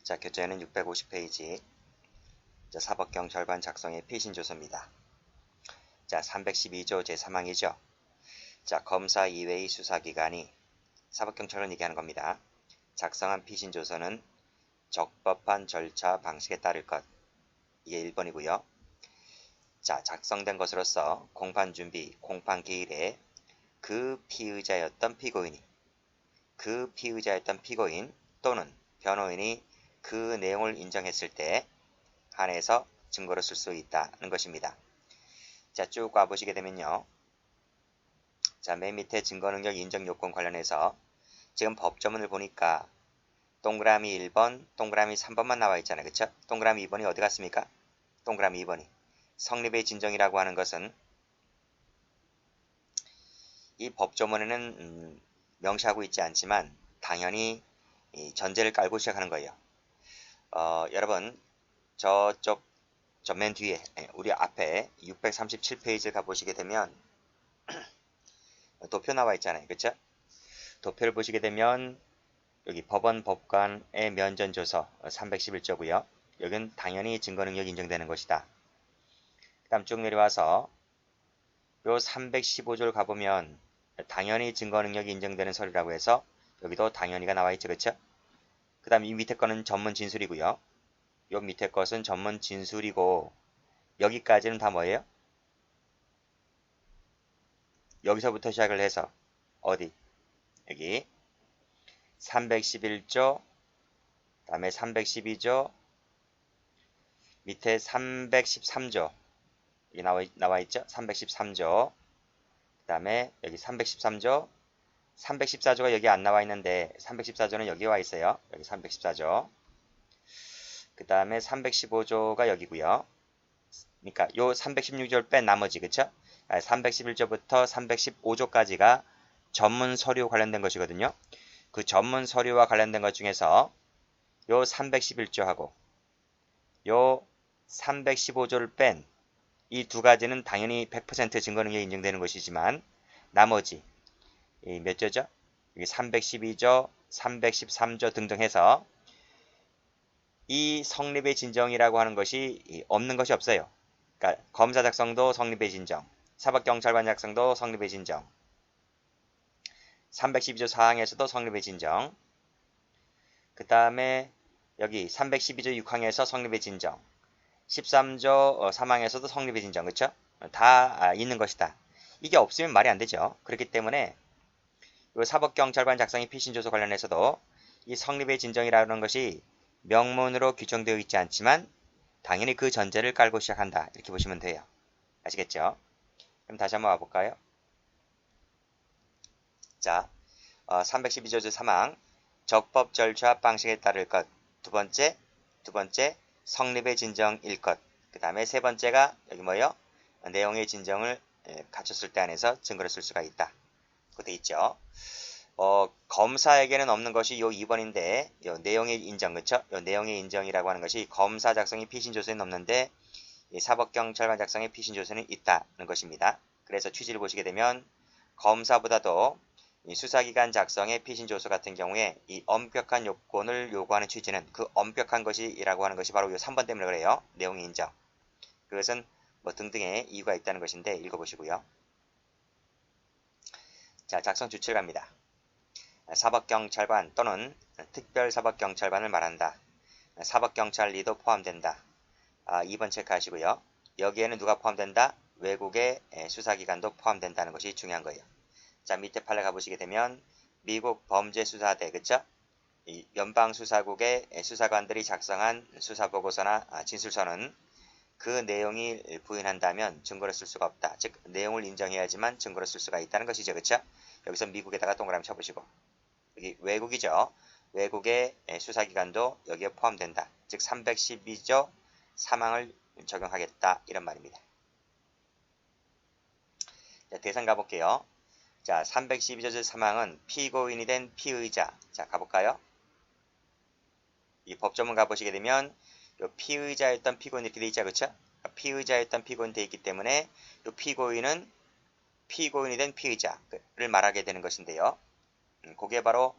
자, 교재는 650페이지. 자, 사법경찰관 작성의 피신조서입니다. 자, 312조 제3항이죠. 자, 검사 이외의 수사기관이 사법경찰관 얘기하는 겁니다. 작성한 피신조서는 적법한 절차 방식에 따를 것. 이게 1번이고요. 자, 작성된 것으로서 공판준비, 공판기일에 그 피의자였던 피고인 또는 변호인이 그 내용을 인정했을 때 한해서 증거로 쓸 수 있다는 것입니다. 자, 쭉 와보시게 되면요. 자, 맨 밑에 증거능력 인정 요건 관련해서 지금 법조문을 보니까 동그라미 1번, 동그라미 3번만 나와 있잖아요. 그쵸? 동그라미 2번이 어디 갔습니까? 동그라미 2번이. 성립의 진정이라고 하는 것은 이 법조문에는 명시하고 있지 않지만 당연히 이 전제를 깔고 시작하는 거예요. 여러분 저쪽 저 맨 뒤에 우리 앞에 637페이지를 가보시게 되면 도표 나와 있잖아요. 그쵸? 도표를 보시게 되면 여기 법원 법관의 면전조서 311조고요. 여기는 당연히 증거능력 인정되는 것이다. 그 다음 쭉 내려와서 요 315조를 가보면 당연히 증거능력이 인정되는 서류라고 해서 여기도 당연히가 나와 있죠. 그쵸? 그 다음 이 밑에 거는 전문 진술이고요. 요 밑에 것은 전문 진술이고 여기까지는 다 뭐예요? 여기서부터 시작을 해서 어디? 여기 311조, 그 다음에 312조, 밑에 313조 여기 나와 있죠? 313조, 그 다음에 여기 313조, 314조가 여기 안 나와 있는데 314조는 여기 와 있어요. 여기 314조. 그 다음에 315조가 여기고요. 그러니까 요 316조를 뺀 나머지, 그쵸? 311조부터 315조까지가 전문 서류 관련된 것이거든요. 그 전문 서류와 관련된 것 중에서 요 311조하고 요 315조를 뺀 이 두 가지는 당연히 100% 증거능력이 인정되는 것이지만 나머지 몇 조죠? 여기 312조, 313조 등등 해서 이 성립의 진정이라고 하는 것이 없는 것이 없어요. 그러니까 검사 작성도 성립의 진정, 사법경찰관 작성도 성립의 진정, 312조 사항에서도 성립의 진정, 그 다음에 여기 312조 6항에서 성립의 진정, 13조 3항에서도 성립의 진정, 그쵸? 다 있는 것이다. 이게 없으면 말이 안 되죠. 그렇기 때문에 사법경찰관 작성의 피신조서 관련해서도 이 성립의 진정이라는 것이 명문으로 규정되어 있지 않지만 당연히 그 전제를 깔고 시작한다. 이렇게 보시면 돼요. 아시겠죠? 그럼 다시 한번 와볼까요? 자, 312조 제3항 적법 절차 방식에 따를 것. 두 번째 성립의 진정일 것. 그 다음에 세 번째가 여기 뭐예요? 내용의 진정을 갖췄을 때 안에서 증거를 쓸 수가 있다. 그거 돼 있죠? 검사에게는 없는 것이 요 2번인데 요 내용의 인정, 그쵸? 요 내용의 인정이라고 하는 것이 검사 작성의 피신조서에는 없는데 이 사법경찰관 작성의 피신조서는 있다는 것입니다. 그래서 취지를 보시게 되면 검사보다도 이 수사기관 작성의 피신조서 같은 경우에 이 엄격한 요건을 요구하는 취지는 그 엄격한 것이라고 하는 것이 바로 요 3번 때문에 그래요. 내용의 인정. 그것은 뭐 등등의 이유가 있다는 것인데 읽어보시고요. 자, 작성 주체를 갑니다. 사법경찰관 또는 특별사법경찰관을 말한다. 사법경찰리도 포함된다. 2번 체크하시고요. 여기에는 누가 포함된다? 외국의 수사기관도 포함된다는 것이 중요한 거예요. 자, 밑에 판례 가보시게 되면 미국 범죄수사대, 그쵸? 이 연방수사국의 수사관들이 작성한 수사보고서나 진술서는 그 내용이 부인한다면 증거로 쓸 수가 없다. 즉 내용을 인정해야지만 증거로 쓸 수가 있다는 것이죠. 그쵸? 여기서 미국에다가 동그라미 쳐보시고 여기 외국이죠. 외국의 수사기관도 여기에 포함된다. 즉 312조 사망을 적용하겠다. 이런 말입니다. 자, 대상 가볼게요. 자, 312조 사망은 피고인이 된 피의자. 자, 가볼까요? 이 법조문 가보시게 되면 요 피의자였던 피고인 이렇게 돼 있죠. 그쵸? 피의자였던 피고인 돼 있기 때문에 요 피고인은 피고인이 된 피의자를 말하게 되는 것인데요. 그게 바로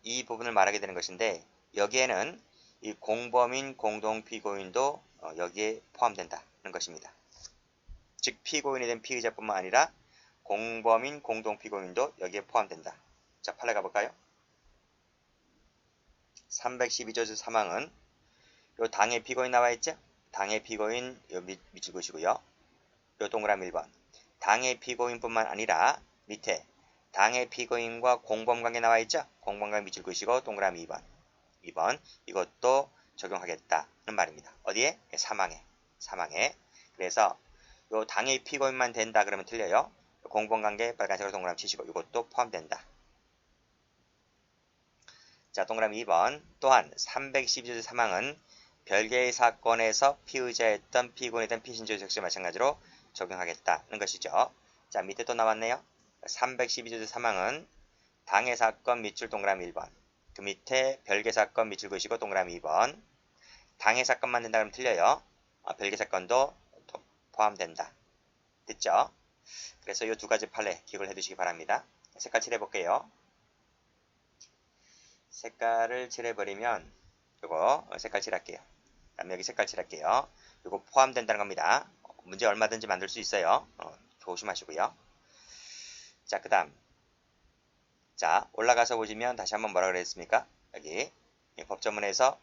이 부분을 말하게 되는 것인데 여기에는 이 공범인 공동피고인도 여기에 포함된다는 것입니다. 즉 피고인이 된 피의자뿐만 아니라 공범인 공동피고인도 여기에 포함된다. 자, 판례 가볼까요? 312조 3항은 요 당의 피고인 나와 있죠? 당의 피고인 요 밑줄 그으시고요. 요 동그라미 1번. 당의 피고인뿐만 아니라 밑에 당의 피고인과 공범관계 나와 있죠? 공범관계 밑줄 그으시고 동그라미 2번. 2번. 이것도 적용하겠다는 말입니다. 어디에? 사망에. 그래서 요 당의 피고인만 된다 그러면 틀려요. 공범관계 빨간색으로 동그라미 치시고 이것도 포함된다. 자, 동그라미 2번. 또한 312조 3항은 별개의 사건에서 피의자였던 피고인이던 피신조 역시 마찬가지로 적용하겠다는 것이죠. 자, 밑에 또 나왔네요. 312조 3항은 당해 사건 밑줄 동그라미 1번. 그 밑에 별개 사건 밑줄 그으시고 동그라미 2번. 당해 사건만 된다 그러면 틀려요. 별개 사건도 포함된다. 됐죠? 그래서 이 두 가지 판례 기억을 해두시기 바랍니다. 색깔 칠해볼게요. 색깔을 칠해버리면 이거 색깔 칠할게요. 그다음에 여기 색깔 칠할게요. 이거 포함된다는 겁니다. 문제 얼마든지 만들 수 있어요. 조심하시고요. 자, 그 다음. 자, 올라가서 보시면 다시 한번 뭐라 그랬습니까? 여기 법조문에서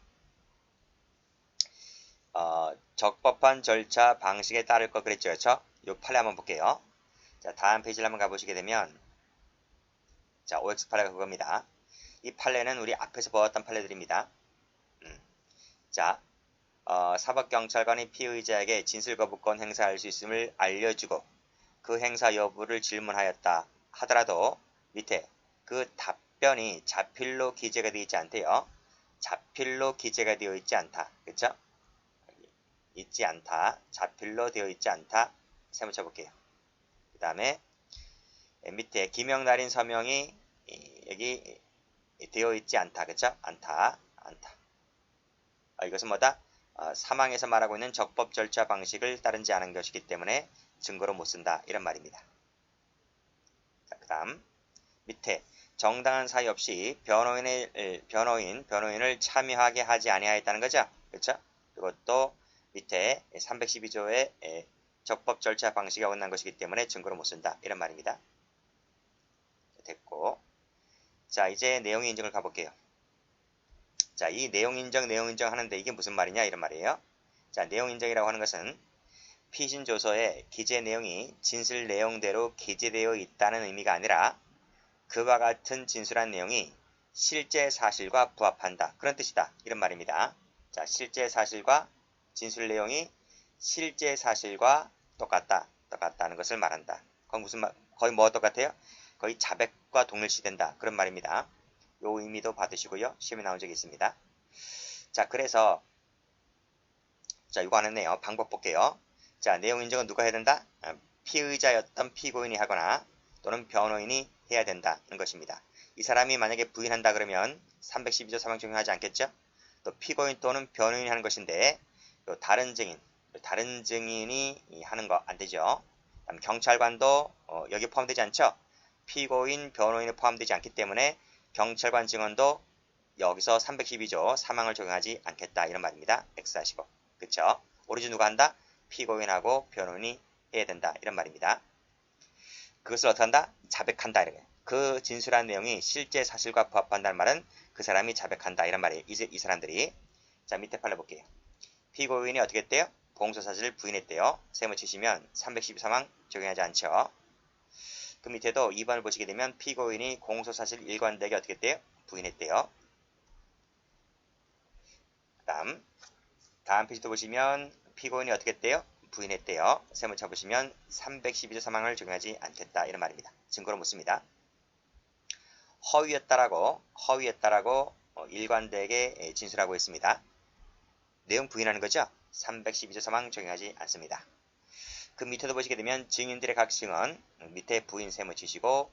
적법한 절차 방식에 따를 거 그랬죠. 그렇죠? 이 판례 한번 볼게요. 자, 다음 페이지를 한번 가보시게 되면 자, OX 판례가 그겁니다. 이 판례는 우리 앞에서 보았던 판례들입니다. 자, 사법경찰관이 피의자에게 진술거부권 행사할 수 있음을 알려주고 그 행사 여부를 질문하였다 하더라도 밑에 그 답변이 자필로 기재가 되어 있지 않대요. 자필로 기재가 되어 있지 않다. 그쵸? 있지 않다. 자필로 되어 있지 않다. 세모 쳐볼게요. 그 다음에 밑에 기명날인 서명이 여기 되어 있지 않다. 그쵸? 않다. 이것은 뭐다? 사망에서 말하고 있는 적법 절차 방식을 따르지 않은 것이기 때문에 증거로 못 쓴다. 이런 말입니다. 자, 그 다음 밑에 정당한 사유 없이 변호인을 참여하게 하지 아니하였다는 거죠. 그렇죠? 이것도 밑에 312조의 적법 절차 방식이 어긋난 것이기 때문에 증거로 못 쓴다. 이런 말입니다. 됐고, 자, 이제 내용 인정을 가볼게요. 자, 이 내용 인정 하는데 이게 무슨 말이냐 이런 말이에요. 자, 내용 인정이라고 하는 것은 피신 조서에 기재 내용이 진술 내용대로 기재되어 있다는 의미가 아니라 그와 같은 진술한 내용이 실제 사실과 부합한다. 그런 뜻이다. 이런 말입니다. 자, 실제 사실과 진술 내용이 실제 사실과 똑같다는 것을 말한다. 거의 뭐가 똑같아요? 거의 자백과 동일시된다. 그런 말입니다. 요 의미도 받으시고요. 시험에 나온 적이 있습니다. 자, 그래서 자, 이거 하는데요. 방법 볼게요. 자, 내용 인정은 누가 해야 된다? 피의자였던 피고인이 하거나 또는 변호인이 해야 된다는 것입니다. 이 사람이 만약에 부인한다 그러면 312조 사망 적용하지 않겠죠? 또 피고인 또는 변호인이 하는 것인데 또 다른 증인이 하는 거 안 되죠. 그다음 경찰관도 여기 포함되지 않죠? 피고인, 변호인이 포함되지 않기 때문에 경찰관 증언도 여기서 312조 사망을 적용하지 않겠다 이런 말입니다. X 하시고. 그쵸? 오리진 누가 한다? 피고인하고 변호인이 해야 된다 이런 말입니다. 그것을 어떻게 한다? 자백한다 이런 거예요. 그 진술한 내용이 실제 사실과 부합한다는 말은 그 사람이 자백한다 이런 말이에요. 이 사람들이. 자, 밑에 판례 볼게요. 피고인이 어떻게 했대요? 공소사실을 부인했대요. 세모 치시면 312사망 적용하지 않죠. 그 밑에도 2번을 보시게 되면 피고인이 공소사실 일관되게 어떻게 했대요? 부인했대요. 다음 페이지도 보시면 피고인이 어떻게 했대요? 부인했대요. 세모 쳐보시면 312조 사망을 적용하지 않겠다 이런 말입니다. 증거로 묻습니다. 허위였다라고 일관되게 진술하고 있습니다. 내용 부인하는 거죠? 312조 사망 적용하지 않습니다. 그 밑에도 보시게 되면 증인들의 각 증언 밑에 부인 세모 치시고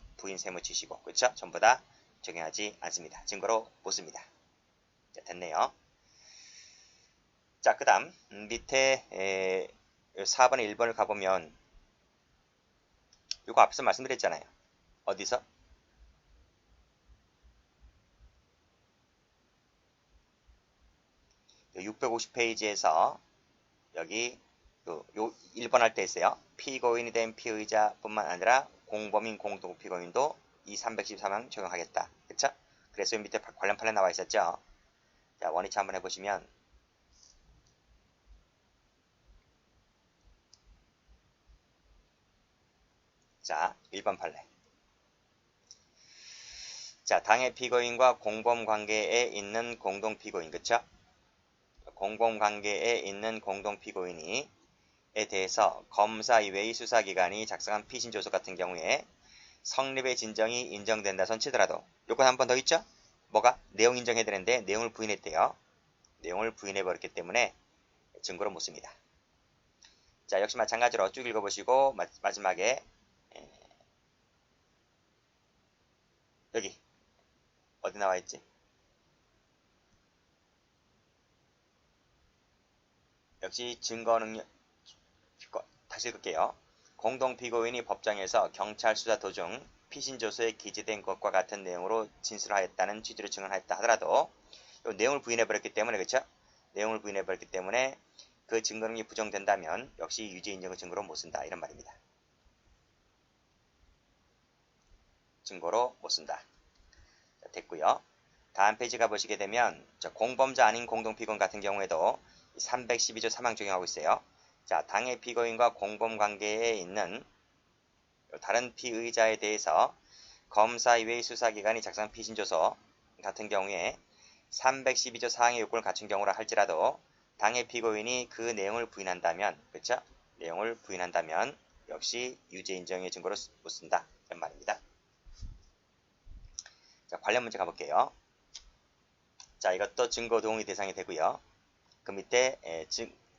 그렇죠? 전부 다 적용하지 않습니다. 증거로 못 씁니다. 자, 됐네요. 자, 그 다음 밑에 4번에 1번을 가보면 이거 앞에서 말씀드렸잖아요. 어디서? 650페이지에서 여기 요 1번 할 때 있어요. 피고인이 된 피의자뿐만 아니라 공범인 공동피고인도 이 313항 적용하겠다. 그쵸? 그래서 밑에 관련 판에 나와 있었죠. 자, 원위치 한번 해보시면 자, 1번 판례. 자, 당해 피고인과 공범관계에 있는 공동피고인, 그쵸? 공범관계에 있는 공동피고인이 에 대해서 검사 이외의 수사기관이 작성한 피신조서 같은 경우에 성립의 진정이 인정된다 손치더라도 요건 한 번 더 있죠? 뭐가? 내용 인정해야 되는데 내용을 부인했대요. 내용을 부인해버렸기 때문에 증거로 못 씁니다. 자, 역시 마찬가지로 쭉 읽어보시고 마지막에 여기 어디 나와있지? 역시 증거능력 다시 읽을게요. 공동피고인이 법정에서 경찰 수사 도중 피신조서에 기재된 것과 같은 내용으로 진술하였다는 취지로 증언하였다 하더라도 이 내용을 부인해버렸기 때문에 그렇죠? 내용을 부인해버렸기 때문에 그 증거능력이 부정된다면 역시 유죄 인정의 증거로 못 쓴다 이런 말입니다. 증거로 못 쓴다. 자, 됐고요. 다음 페이지 가보시게 되면 공범자 아닌 공동피고인 같은 경우에도 312조 3항 적용하고 있어요. 자, 당해 피고인과 공범관계에 있는 다른 피의자에 대해서 검사 이외의 수사기관이 작성한 피신조서 같은 경우에 312조 4항의 요건을 갖춘 경우라 할지라도 당해 피고인이 그 내용을 부인한다면, 그렇죠? 내용을 부인한다면 역시 유죄 인정의 증거로 못 쓴다 이런 말입니다. 자, 관련 문제 가볼게요. 자, 이것도 증거 동의 대상이 되고요. 그 밑에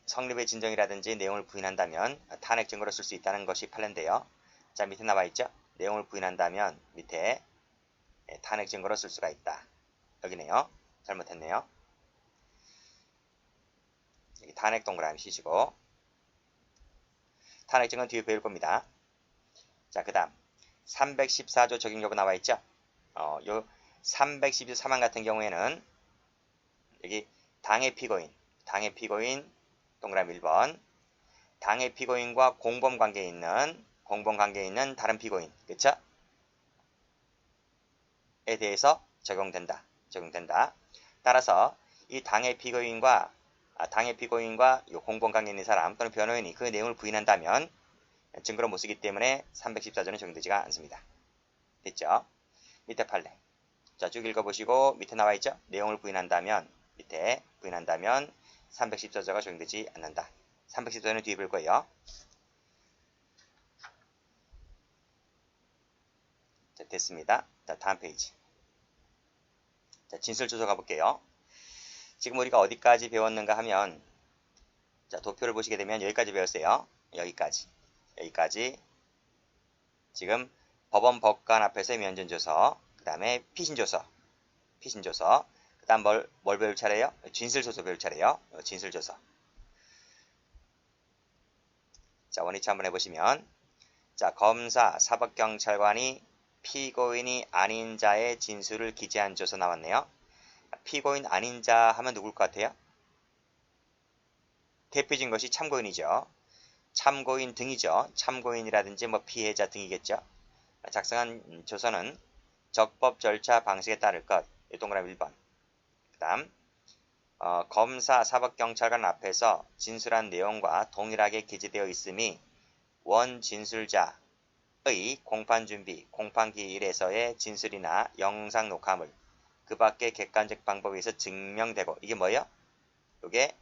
성립의 진정이라든지 내용을 부인한다면 탄핵 증거로 쓸 수 있다는 것이 판례인데요. 자, 밑에 나와 있죠? 내용을 부인한다면 밑에 탄핵 증거로 쓸 수가 있다. 여기네요. 잘못했네요. 여기 탄핵 동그라미 치시고 탄핵 증거는 뒤에 배울 겁니다. 자, 그 다음 314조 적용 여부 나와 있죠? 요 312조 3항 같은 경우에는 여기 당해 피고인 동그라미 1번 당해 피고인과 공범관계에 있는 다른 피고인 그쵸? 에 대해서 적용된다. 따라서 이 당해 피고인과 이 공범관계에 있는 사람 또는 변호인이 그 내용을 부인한다면 증거로 못 쓰기 때문에 314조는 적용되지가 않습니다. 됐죠? 밑에 판례. 자, 쭉 읽어보시고 밑에 나와 있죠? 내용을 부인한다면 314조가 적용되지 않는다. 314조는 뒤에 볼 거예요. 자, 됐습니다. 자, 다음 페이지. 자, 진술조서 가볼게요. 지금 우리가 어디까지 배웠는가 하면 자, 도표를 보시게 되면 여기까지 배웠어요. 여기까지 지금 법원 법관 앞에서의 면전조서 그 다음에 피신조서 그 다음 뭘 배울 차례요? 진술조서 배울 차례요. 진술조서. 자, 원위치 한번 해보시면 자, 검사, 사법경찰관이 피고인이 아닌 자의 진술을 기재한 조서 나왔네요. 피고인 아닌 자 하면 누굴 것 같아요? 대표적인 것이 참고인이죠. 참고인 등이죠. 참고인이라든지 뭐 피해자 등이겠죠. 작성한 조서는 적법 절차 방식에 따를 것. 동그라미 1번. 그 다음 검사, 사법경찰관 앞에서 진술한 내용과 동일하게 기재되어 있음이 원 진술자의 공판준비, 공판기일에서의 진술이나 영상 녹화물, 그 밖의 객관적 방법에 의해서 증명되고 이게 뭐예요? 이게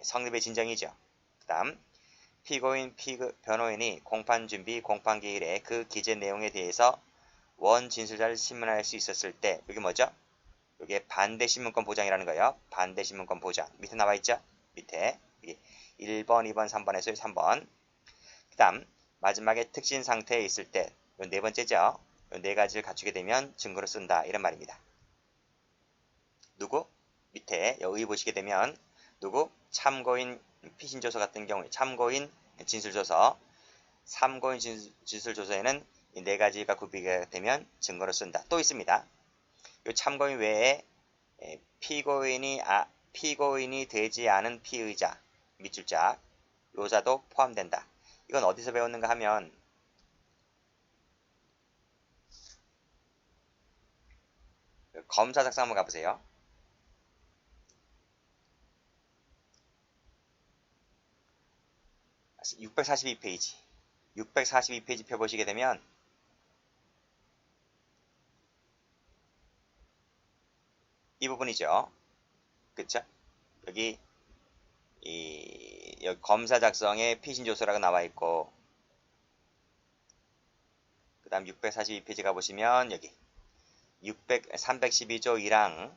성립의 진정이죠. 그 다음 피고인, 변호인이 공판준비, 공판기일에 그 기재 내용에 대해서 원 진술자를 신문할 수 있었을 때 이게 뭐죠? 이게 반대신문권 보장이라는 거예요. 반대신문권 보장. 밑에 나와 있죠? 밑에 1번, 2번, 3번에서 3번. 그 다음 마지막에 특신 상태에 있을 때 네 번째죠. 요 네 가지를 갖추게 되면 증거로 쓴다. 이런 말입니다. 누구? 밑에 여기 보시게 되면 누구? 참고인 피신조서 같은 경우에 참고인 진술조서, 참고인 진술조서에는 이 네 가지가 구비가 되면 증거로 쓴다. 또 있습니다. 이 참고인 외에 피고인이 피고인이 되지 않은 피의자, 밑줄짝, 로자도 포함된다. 이건 어디서 배웠는가 하면 검사 작성 한번 가보세요. 642페이지. 642페이지 펴보시게 되면 이 부분이죠. 그쵸? 여기 여기 검사 작성에 피신조서라고 나와 있고, 그 다음 642페이지 가보시면 여기 312조 1항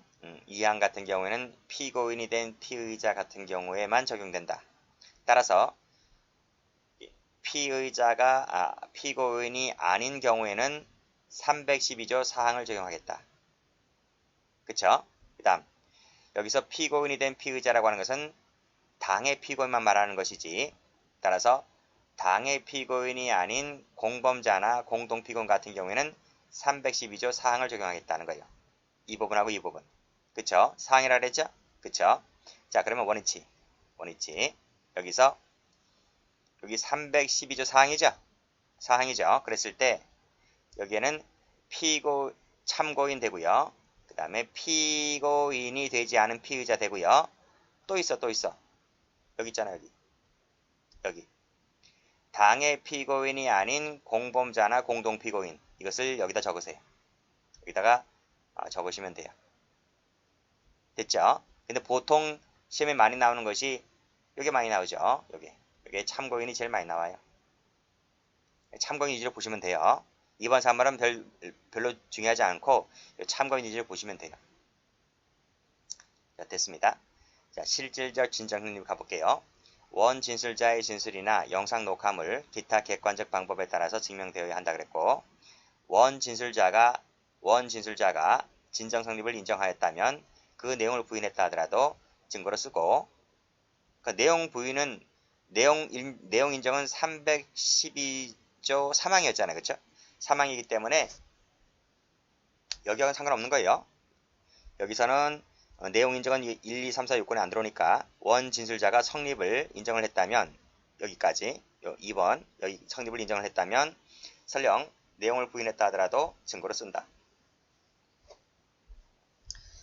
2항 같은 경우에는 피고인이 된 피의자 같은 경우에만 적용된다. 따라서 피고인이 아닌 경우에는 312조 4항을 적용하겠다. 그쵸? 그 다음 여기서 피고인이 된 피의자라고 하는 것은 당의 피고인만 말하는 것이지, 따라서 당의 피고인이 아닌 공범자나 공동피고인 같은 경우에는 312조 4항을 적용하겠다는 거예요. 이 부분하고 이 부분. 그쵸? 사항이라 그랬죠? 그쵸? 자, 그러면 원위치. 여기서 여기 312조 사항이죠? 사항이죠. 그랬을 때 여기에는 참고인 되고요. 그 다음에 피고인이 되지 않은 피의자 되고요. 또 있어. 여기 있잖아요. 여기. 당의 피고인이 아닌 공범자나 공동피고인. 이것을 여기다 적으세요. 여기다가 적으시면 돼요. 됐죠? 근데 보통 시험에 많이 나오는 것이 여기 많이 나오죠. 여기 참고인이 제일 많이 나와요. 참고인 위주로 보시면 돼요. 2번, 3번은 별로 중요하지 않고 참고인 위주로 보시면 돼요. 자, 됐습니다. 자, 실질적 진정 확립 가볼게요. 원 진술자의 진술이나 영상 녹화물, 기타 객관적 방법에 따라서 증명되어야 한다 그랬고, 원 진술자가 진정 성립을 인정하였다면 그 내용을 부인했다 하더라도 증거로 쓰고, 그 내용 인정은 312조 3항이었잖아요. 그쵸? 3항이기 때문에 여기하고는 상관없는 거예요. 여기서는 내용 인정은 1, 2, 3, 4 요건에 안 들어오니까 원 진술자가 성립을 인정을 했다면, 여기까지 2번 여기 성립을 인정을 했다면 설령 내용을 부인했다 하더라도 증거로 쓴다.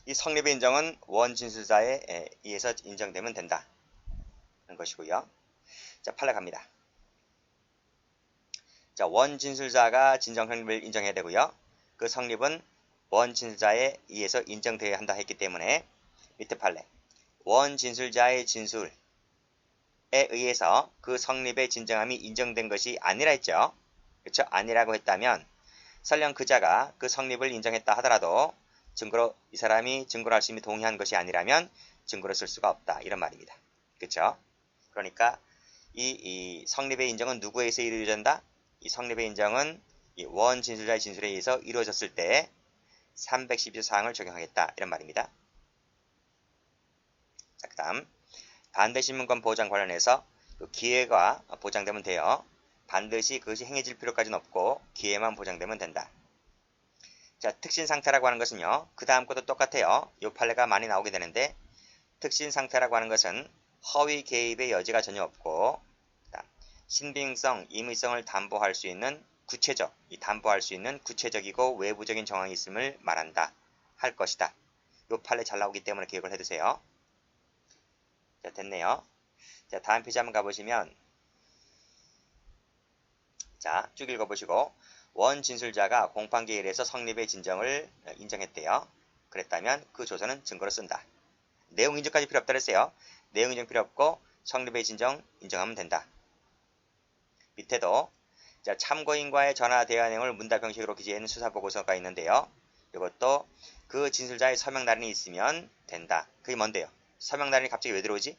이 성립의 인정은 원 진술자에 의해서 인정되면 된다 는 것이고요. 자, 판례 갑니다. 자, 원 진술자가 진정 성립을 인정해야 되고요. 그 성립은 원 진술자에 의해서 인정되어야 한다 했기 때문에 밑에 판례. 원 진술자의 진술에 의해서 그 성립의 진정함이 인정된 것이 아니라 했죠. 그렇죠? 아니라고 했다면 설령 그자가 그 성립을 인정했다 하더라도 이 사람이 증거로 할 수 있는 동의한 것이 아니라면 증거로 쓸 수가 없다. 이런 말입니다. 그렇죠? 그러니까 이 성립의 인정은 누구에 의해서 이루어진다? 이 성립의 인정은 이 원 진술자의 진술에 의해서 이루어졌을 때 312조 사항을 적용하겠다. 이런 말입니다. 자, 그 다음 반대신문권 보장 관련해서 그 기회가 보장되면 돼요. 반드시 그것이 행해질 필요까지는 없고 기회만 보장되면 된다. 자, 특신상태라고 하는 것은요. 그 다음 것도 똑같아요. 이 판례가 많이 나오게 되는데, 특신상태라고 하는 것은 허위 개입의 여지가 전혀 없고, 신빙성, 임의성을 담보할 수 있는 구체적이고 외부적인 정황이 있음을 말한다. 할 것이다. 이 판례 잘 나오기 때문에 기억을 해두세요. 자, 됐네요. 자, 다음 페이지 한번 가보시면, 자, 쭉 읽어보시고, 원 진술자가 공판기일에 의해서 성립의 진정을 인정했대요. 그랬다면 그 조서는 증거로 쓴다. 내용 인정까지 필요 없다 그랬어요. 내용 인정 필요 없고 성립의 진정 인정하면 된다. 밑에도 자, 참고인과의 전화 대화 내용을 문답 형식으로 기재한 수사보고서가 있는데요. 이것도 그 진술자의 서명 날인이 있으면 된다. 그게 뭔데요? 서명 날인이 갑자기 왜 들어오지?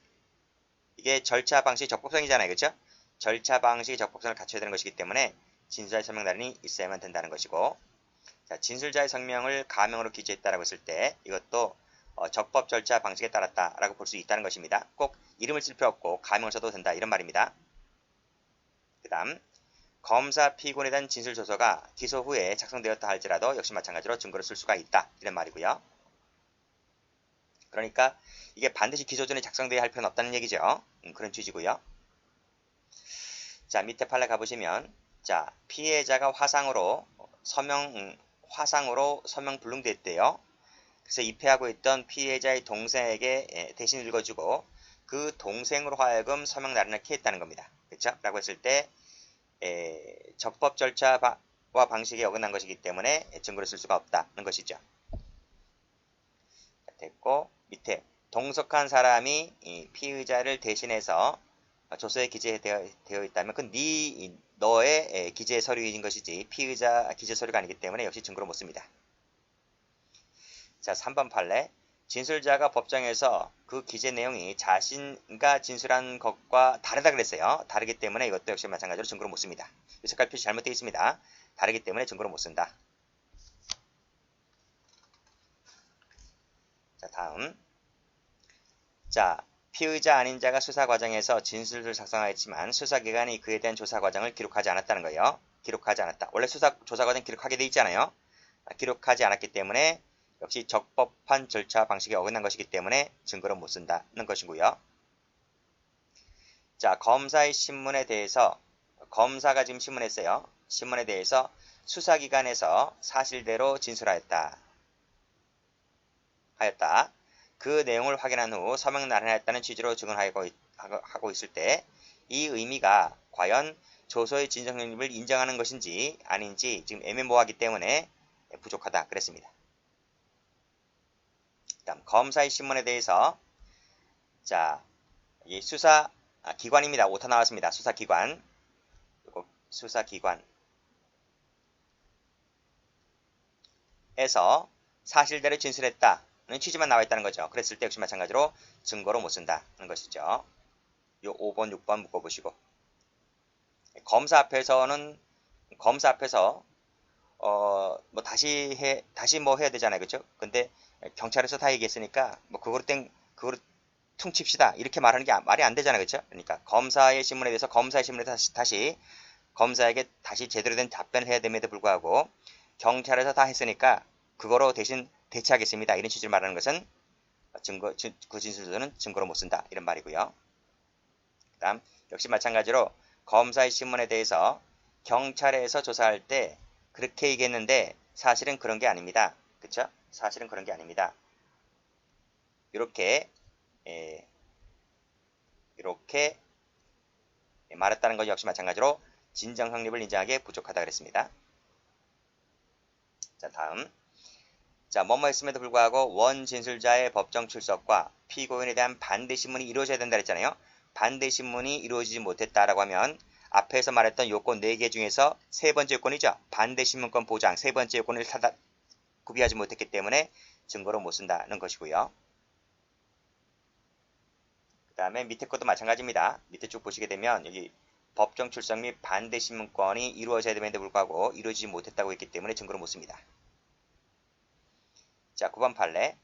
이게 절차 방식 적법성이잖아요. 그렇죠? 절차 방식 적법성을 갖춰야 되는 것이기 때문에 진술자의 서명 날인이 있어야만 된다는 것이고, 자, 진술자의 성명을 가명으로 기재했다라고 했을 때 이것도 적법 절차 방식에 따랐다라고 볼 수 있다는 것입니다. 꼭 이름을 쓸 필요 없고 가명을 써도 된다 이런 말입니다. 그 다음 검사 피고인에 대한 진술조서가 기소 후에 작성되었다 할지라도 역시 마찬가지로 증거로 쓸 수가 있다 이런 말이고요. 그러니까 이게 반드시 기소전에 작성되어야 할 필요는 없다는 얘기죠. 그런 취지고요. 자, 밑에 판례 가보시면 자, 피해자가 화상으로 서명 불능됐대요. 그래서 입회하고 있던 피해자의 동생에게 대신 읽어주고 그 동생으로 하여금 서명 날인을 했다는 겁니다. 그렇죠? 라고 했을 때 적법 절차와 방식에 어긋난 것이기 때문에 증거를 쓸 수가 없다는 것이죠. 됐고 밑에 동석한 사람이 이 피의자를 대신해서 조서에 기재되어 있다면 그건 너의 기재 서류인 것이지 피의자 기재 서류가 아니기 때문에 역시 증거로 못 씁니다. 자, 3번 판례. 진술자가 법정에서 그 기재 내용이 자신과 진술한 것과 다르다 그랬어요. 다르기 때문에 이것도 역시 마찬가지로 증거로 못 씁니다. 이 색깔 표시 잘못되어 있습니다. 다르기 때문에 증거로 못 쓴다. 자, 다음. 자, 피의자 아닌 자가 수사 과정에서 진술을 작성하였지만 수사기관이 그에 대한 조사 과정을 기록하지 않았다는 거예요. 기록하지 않았다. 원래 조사 과정 기록하게 돼 있잖아요. 기록하지 않았기 때문에 역시 적법한 절차 방식에 어긋난 것이기 때문에 증거로 못 쓴다는 것이고요. 자, 검사의 신문에 대해서 검사가 지금 신문했어요. 신문에 대해서 수사기관에서 사실대로 진술하였다. 그 내용을 확인한 후 서명 날인하였다는 취지로 증언하고 있을 때 이 의미가 과연 조서의 진정 성립을 인정하는 것인지 아닌지 지금 애매모호하기 때문에 부족하다 그랬습니다. 다음 검사의 신문에 대해서 자, 이 기관입니다. 오타 나왔습니다. 수사기관. 수사기관에서 사실대로 진술했다는 취지만 나와 있다는 거죠. 그랬을 때 역시 마찬가지로 증거로 못 쓴다는 것이죠. 요 5번, 6번 묶어보시고 검사 앞에서 뭐 다시 뭐 해야 되잖아요. 그렇죠? 근데 경찰에서 다 얘기했으니까 뭐 그거로 퉁칩시다. 이렇게 말하는 게 말이 안 되잖아요. 그렇죠? 그러니까 검사의 신문에 다시 검사에게 다시 제대로 된 답변을 해야 됨에도 불구하고 경찰에서 다 했으니까 그거로 대신 대체하겠습니다. 이런 취지를 말하는 것은 그 진술서는 증거로 못 쓴다. 이런 말이고요. 그다음 역시 마찬가지로 검사의 신문에 대해서 경찰에서 조사할 때 그렇게 얘기했는데 사실은 그런 게 아닙니다. 그쵸? 사실은 그런 게 아닙니다. 이렇게 말했다는 것 역시 마찬가지로 진정 성립을 인정하기에 부족하다 그랬습니다. 자, 다음. 자, 뭐뭐 했음에도 불구하고 원 진술자의 법정 출석과 피고인에 대한 반대 신문이 이루어져야 된다 그랬잖아요. 반대 신문이 이루어지지 못했다라고 하면 앞에서 말했던 요건 4개 중에서 세 번째 요건이죠. 반대 신문권 보장 세 번째 요건을 구비하지 못했기 때문에 증거로 못 쓴다는 것이고요. 그 다음에 밑에 것도 마찬가지입니다. 밑에 쭉 보시게 되면 여기 법정 출석 및 반대 신문권이 이루어져야 됨에도 불구하고 이루어지지 못했다고 했기 때문에 증거로 못 씁니다. 자, 9번 판례.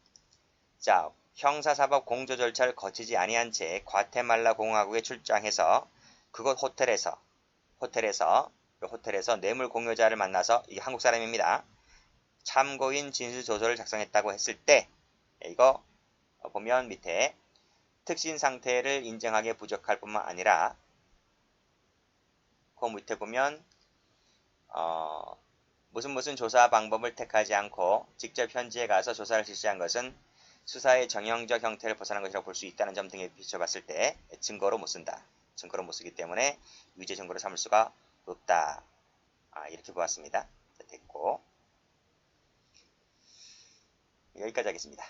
자, 형사사법 공조 절차를 거치지 아니한 채 과테말라 공화국에 출장해서 그곳 호텔에서 뇌물 공여자를 만나서 이게 한국 사람입니다. 참고인 진술조서를 작성했다고 했을 때 이거 보면 밑에 특신 상태를 인정하기에 부족할 뿐만 아니라 그 밑에 보면 무슨 조사 방법을 택하지 않고 직접 현지에 가서 조사를 실시한 것은 수사의 정형적 형태를 벗어난 것이라고 볼 수 있다는 점 등에 비춰봤을 때 증거로 못 쓴다. 증거로 못 쓰기 때문에 위조 증거로 삼을 수가 없다. 이렇게 보았습니다. 됐고 여기까지 하겠습니다.